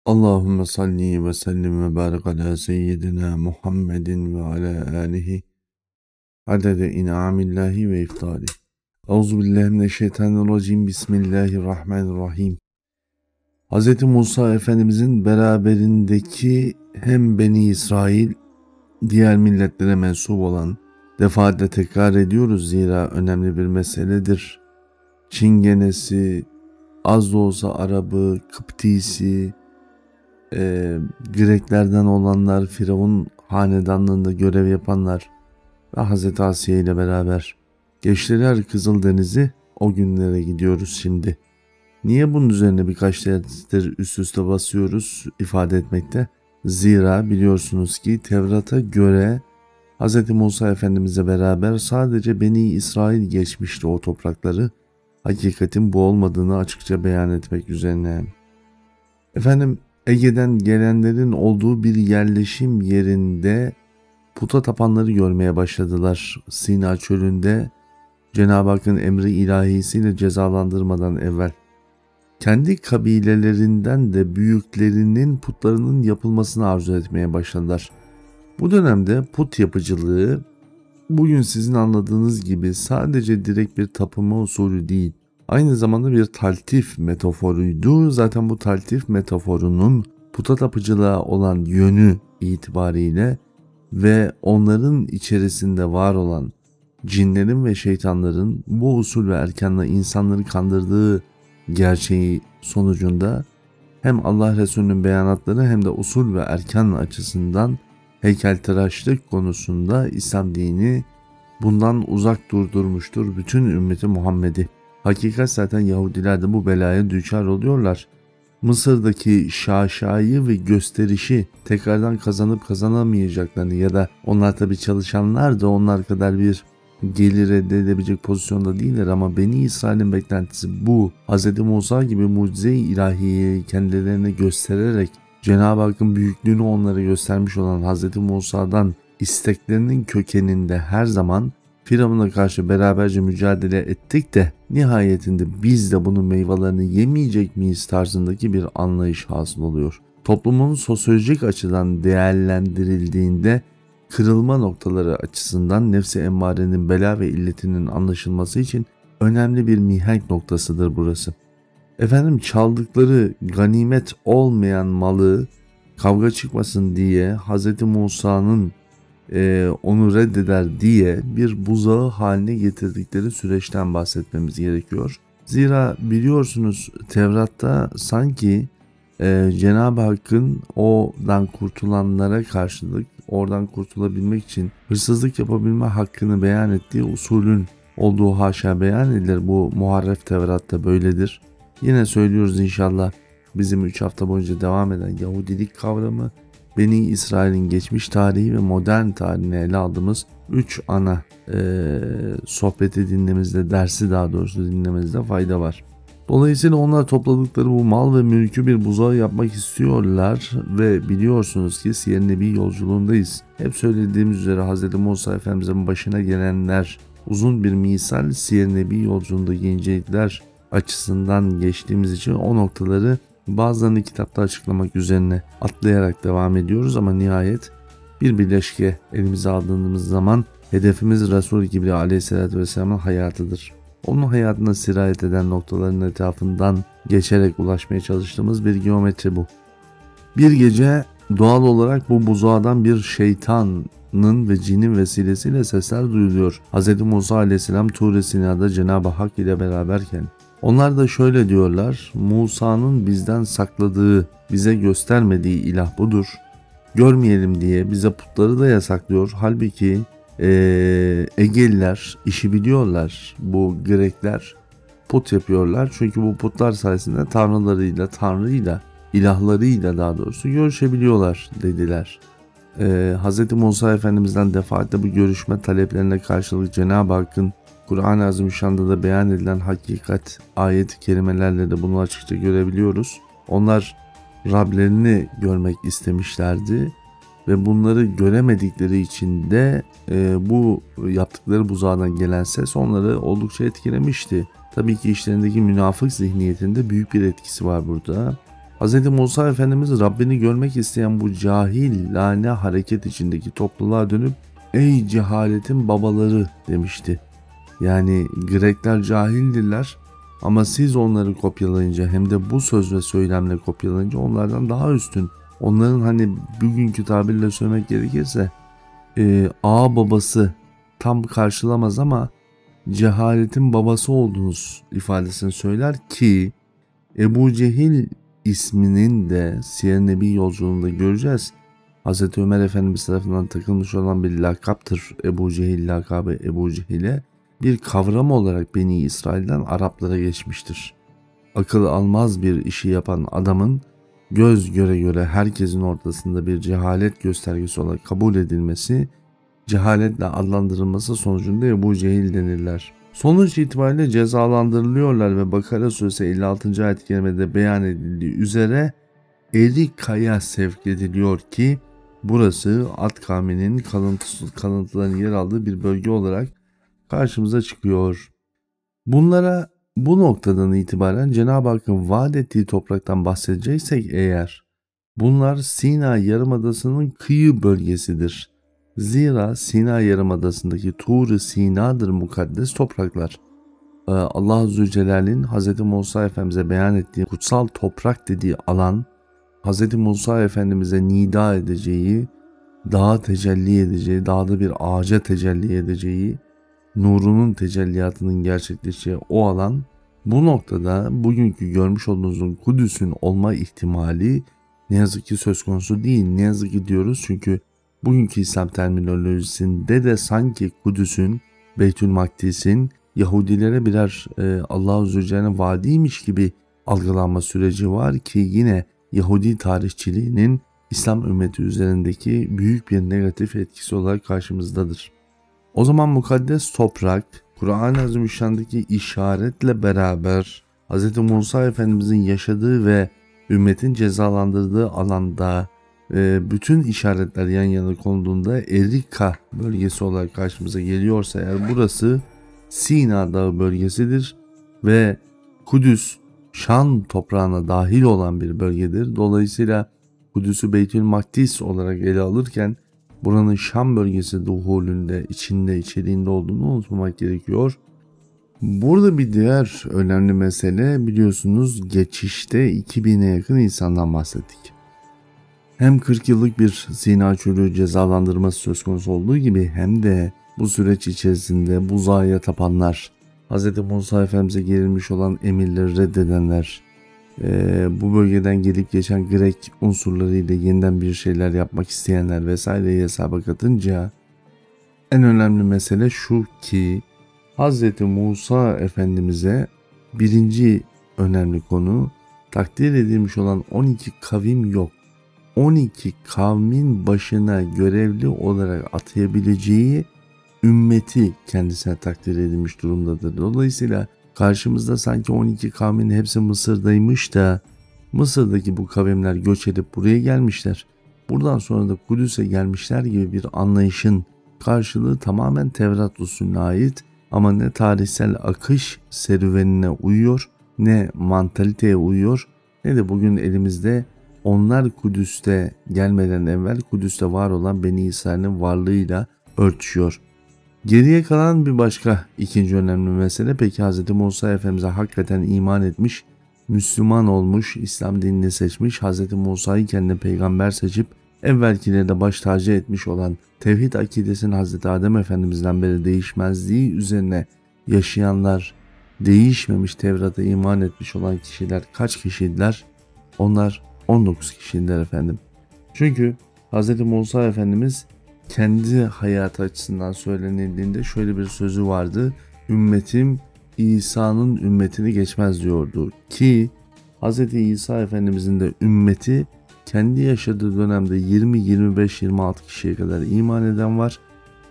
Allahümme salli ve sellim ve barik ala seyyidina Muhammedin ve ala alihi adede in'amillahi ve iftali. Euzubillahimineşşeytanirracim. Bismillahirrahmanirrahim. Hz. Musa Efendimizin beraberindeki hem Beni İsrail, diğer milletlere mensup olan, defaatle tekrar ediyoruz zira önemli bir meseledir. Çingenesi, az da olsa Arabı, Kıptisi, Greklerden olanlar, Firavun hanedanlığında görev yapanlar ve Hz. Asiye ile beraber geçtiler Kızıldeniz'i. O günlere gidiyoruz şimdi. Niye bunun üzerine birkaç derstir üst üste basıyoruz ifade etmekte? Zira biliyorsunuz ki Tevrat'a göre Hz. Musa Efendimiz'le beraber sadece Beni İsrail geçmişti o toprakları. Hakikatin bu olmadığını açıkça beyan etmek üzerine. Efendim, Ege'den gelenlerin olduğu bir yerleşim yerinde puta tapanları görmeye başladılar. Sina çölünde Cenab-ı Hakk'ın emri ilahisiyle cezalandırmadan evvel. Kendi kabilelerinden de büyüklerinin putlarının yapılmasını arzu etmeye başladılar. Bu dönemde put yapıcılığı bugün sizin anladığınız gibi sadece direkt bir tapınma usulü değil, aynı zamanda bir taltif metaforuydu. Zaten bu taltif metaforunun puta tapıcılığa olan yönü itibariyle ve onların içerisinde var olan cinlerin ve şeytanların bu usul ve erkanla insanları kandırdığı gerçeği sonucunda hem Allah Resulü'nün beyanatları hem de usul ve erkan açısından heykeltıraşlık konusunda İslam dini bundan uzak durdurmuştur bütün ümmeti Muhammed'i. Hakikat zaten Yahudiler de bu belaya düçar oluyorlar. Mısır'daki şaşayı ve gösterişi tekrardan kazanıp kazanamayacaklarını ya da onlar tabi çalışanlar da onlar kadar bir gelir elde edebilecek pozisyonda değiller ama Beni İsrail'in beklentisi bu. Hz. Musa gibi mucize-i ilahiyi kendilerine göstererek Cenab-ı Hakk'ın büyüklüğünü onlara göstermiş olan Hz. Musa'dan isteklerinin kökeninde her zaman Firavun'a karşı beraberce mücadele ettik de nihayetinde biz de bunun meyvelerini yemeyecek miyiz tarzındaki bir anlayış hasıl oluyor. Toplumun sosyolojik açıdan değerlendirildiğinde kırılma noktaları açısından nefsi emmarenin bela ve illetinin anlaşılması için önemli bir mihenk noktasıdır burası. Efendim, çaldıkları ganimet olmayan malı kavga çıkmasın diye Hz. Musa'nın onu reddeder diye bir buzağı haline getirdikleri süreçten bahsetmemiz gerekiyor. Zira biliyorsunuz Tevrat'ta sanki Cenab-ı Hakk'ın oradan kurtulanlara karşılık oradan kurtulabilmek için hırsızlık yapabilme hakkını beyan ettiği usulün olduğu haşa beyan edilir. Bu muharref Tevrat'ta böyledir. Yine söylüyoruz inşallah bizim 3 hafta boyunca devam eden Yahudilik kavramı, Beni İsrail'in geçmiş tarihi ve modern tarihini ele aldığımız 3 ana sohbeti dinlememizde, dersi daha doğrusu dinlememizde fayda var. Dolayısıyla onlar topladıkları bu mal ve mülkü bir buzağı yapmak istiyorlar ve biliyorsunuz ki Siyer Nebi yolculuğundayız. Hep söylediğimiz üzere Hz. Musa Efendimiz'in başına gelenler uzun bir misal Siyer Nebi yolculuğundaki incelikler açısından geçtiğimiz için o noktaları bazılarını kitapta açıklamak üzerine atlayarak devam ediyoruz ama nihayet bir bileşke elimize aldığımız zaman hedefimiz Resul-i Kibriya aleyhissalatü vesselam'ın hayatıdır. Onun hayatına sirayet eden noktaların etrafından geçerek ulaşmaya çalıştığımız bir geometri bu. Bir gece doğal olarak bu buzağdan bir şeytanın ve cinin vesilesiyle sesler duyuluyor. Hz. Musa aleyhisselam Tur-i Sina'da Cenab-ı Hak ile beraberken. Onlar da şöyle diyorlar: Musa'nın bizden sakladığı, bize göstermediği ilah budur. Görmeyelim diye bize putları da yasaklıyor. Halbuki Egeliler işi biliyorlar. Bu Grekler put yapıyorlar. Çünkü bu putlar sayesinde tanrılarıyla, tanrıyla, ilahlarıyla daha doğrusu görüşebiliyorlar dediler. Hz. Musa Efendimiz'den defaatle bu görüşme taleplerine karşılık Cenab-ı Hakk'ın Kur'an-ı Azimüşşan'da da beyan edilen hakikat ayet-i kerimelerle de bunu açıkça görebiliyoruz. Onlar Rablerini görmek istemişlerdi ve bunları göremedikleri için de bu yaptıkları buzağdan gelen ses onları oldukça etkilemişti. Tabii ki işlerindeki münafık zihniyetinde büyük bir etkisi var burada. Hz. Musa Efendimiz Rabbini görmek isteyen bu cahil lane hareket içindeki topluluğa dönüp ey cehaletin babaları demişti. Yani Grekler cahildirler ama siz onları kopyalayınca hem de bu söz ve söylemle kopyalayınca onlardan daha üstün. Onların hani bugünkü tabirle söylemek gerekirse ağa babası tam karşılamaz ama cehaletin babası olduğunuz ifadesini söyler ki Ebu Cehil isminin de Siyer-i Nebi yolculuğunda göreceğiz. Hz. Ömer Efendimiz tarafından takılmış olan bir lakaptır Ebu Cehil lakabı Ebu Cehil'e bir kavram olarak Beni İsrail'den Araplara geçmiştir. Akıl almaz bir işi yapan adamın göz göre göre herkesin ortasında bir cehalet göstergesi olarak kabul edilmesi, cehaletle adlandırılması sonucunda Ebu Cehil denirler. Sonuç itibariyle cezalandırılıyorlar ve Bakara suresi 56. ayet-i kerimede beyan edildiği üzere Erika'ya sevk ediliyor ki burası Ad kavminin kalıntılarının yer aldığı bir bölge olarak karşımıza çıkıyor. Bunlara bu noktadan itibaren Cenab-ı Hakk'ın vaat ettiği topraktan bahsedeceksek eğer bunlar Sina Yarımadası'nın kıyı bölgesidir. Zira Sina Yarımadası'ndaki Tur-ı Sina'dır mukaddes topraklar. Allah Azze ve Celle'nin Hz. Musa Efendimiz'e beyan ettiği kutsal toprak dediği alan, Hz. Musa Efendimiz'e nida edeceği, dağa tecelli edeceği, dağda bir ağaca tecelli edeceği, nurunun tecelliyatının gerçekleşeceği o alan, bu noktada bugünkü görmüş olduğunuz Kudüs'ün olma ihtimali ne yazık ki söz konusu değil. Ne yazık ki diyoruz çünkü bugünkü İslam terminolojisinde de sanki Kudüs'ün, Beytül Makdis'in Yahudilere birer Allah Azze ve Celle'nin vaadiymiş gibi algılanma süreci var ki yine Yahudi tarihçiliğinin İslam ümmeti üzerindeki büyük bir negatif etkisi olarak karşımızdadır. O zaman mukaddes toprak, Kur'an-ı Azimüşşan'daki işaretle beraber Hz. Musa Efendimizin yaşadığı ve ümmetin cezalandırdığı alanda bütün işaretler yan yana konulduğunda Erika bölgesi olarak karşımıza geliyorsa eğer burası Sina Dağı bölgesidir ve Kudüs Şam toprağına dahil olan bir bölgedir. Dolayısıyla Kudüs'ü Beytül Makdis olarak ele alırken buranın Şam bölgesi duhulünde, içeriğinde olduğunu unutmamak gerekiyor. Burada bir diğer önemli mesele biliyorsunuz geçişte 2000'e yakın insandan bahsettik. Hem 40 yıllık bir Sina çölü cezalandırması söz konusu olduğu gibi hem de bu süreç içerisinde buzağa tapanlar, Hz. Musa Efendimiz'e gerilmiş olan emirleri reddedenler, bu bölgeden gelip geçen Grek unsurlarıyla yeniden bir şeyler yapmak isteyenler vesaireyi hesaba katınca en önemli mesele şu ki Hz. Musa Efendimiz'e birinci önemli konu takdir edilmiş olan 12 kavim yok. 12 kavmin başına görevli olarak atayabileceği ümmeti kendisine takdir edilmiş durumdadır. Dolayısıyla karşımızda sanki 12 kavmin hepsi Mısır'daymış da Mısır'daki bu kavimler göç edip buraya gelmişler. Buradan sonra da Kudüs'e gelmişler gibi bir anlayışın karşılığı tamamen Tevrat usulüne ait ama ne tarihsel akış serüvenine uyuyor, ne mantaliteye uyuyor, ne de bugün elimizde onlar Kudüs'te gelmeden evvel Kudüs'te var olan Beni İsrail'in varlığıyla örtüşüyor. Geriye kalan bir başka ikinci önemli mesele peki Hz. Musa Efendimiz'e hakikaten iman etmiş, Müslüman olmuş, İslam dinini seçmiş, Hz. Musa'yı kendine peygamber seçip evvelkileri de baş tacı etmiş olan tevhid akidesinin Hz. Adem Efendimiz'den beri değişmezliği üzerine yaşayanlar, değişmemiş Tevrat'a iman etmiş olan kişiler kaç kişiydiler? Onlar 19 kişiydiler efendim. Çünkü Hz. Musa Efendimiz kendi hayatı açısından söylenildiğinde şöyle bir sözü vardı. Ümmetim İsa'nın ümmetini geçmez diyordu ki Hz. İsa Efendimizin de ümmeti kendi yaşadığı dönemde 20, 25, 26 kişiye kadar iman eden var.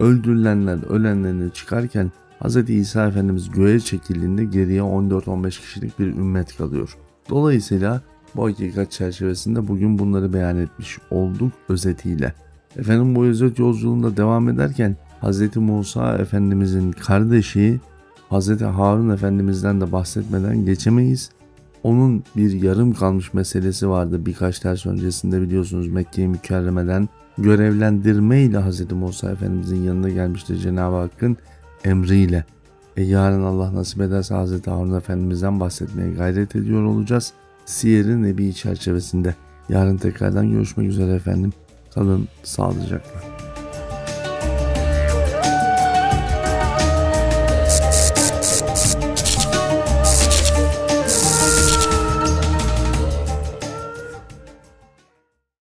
Öldürülenler, ölenlerini çıkarken Hz. İsa Efendimiz göğe çekildiğinde geriye 14-15 kişilik bir ümmet kalıyor. Dolayısıyla bu hakikat çerçevesinde bugün bunları beyan etmiş olduk özetiyle. Efendim bu özet yolculuğunda devam ederken Hz. Musa Efendimizin kardeşi Hz. Harun Efendimiz'den de bahsetmeden geçemeyiz. Onun bir yarım kalmış meselesi vardı birkaç ders öncesinde, biliyorsunuz Mekke-i Mükerreme'den görevlendirme ile Hz. Musa Efendimizin yanına gelmiştir Cenab-ı Hakk'ın emriyle. Yarın Allah nasip ederse Hz. Harun Efendimiz'den bahsetmeye gayret ediyor olacağız. Siyer-i Nebi çerçevesinde. Yarın tekrardan görüşmek üzere efendim. Kalın sağlıcakla.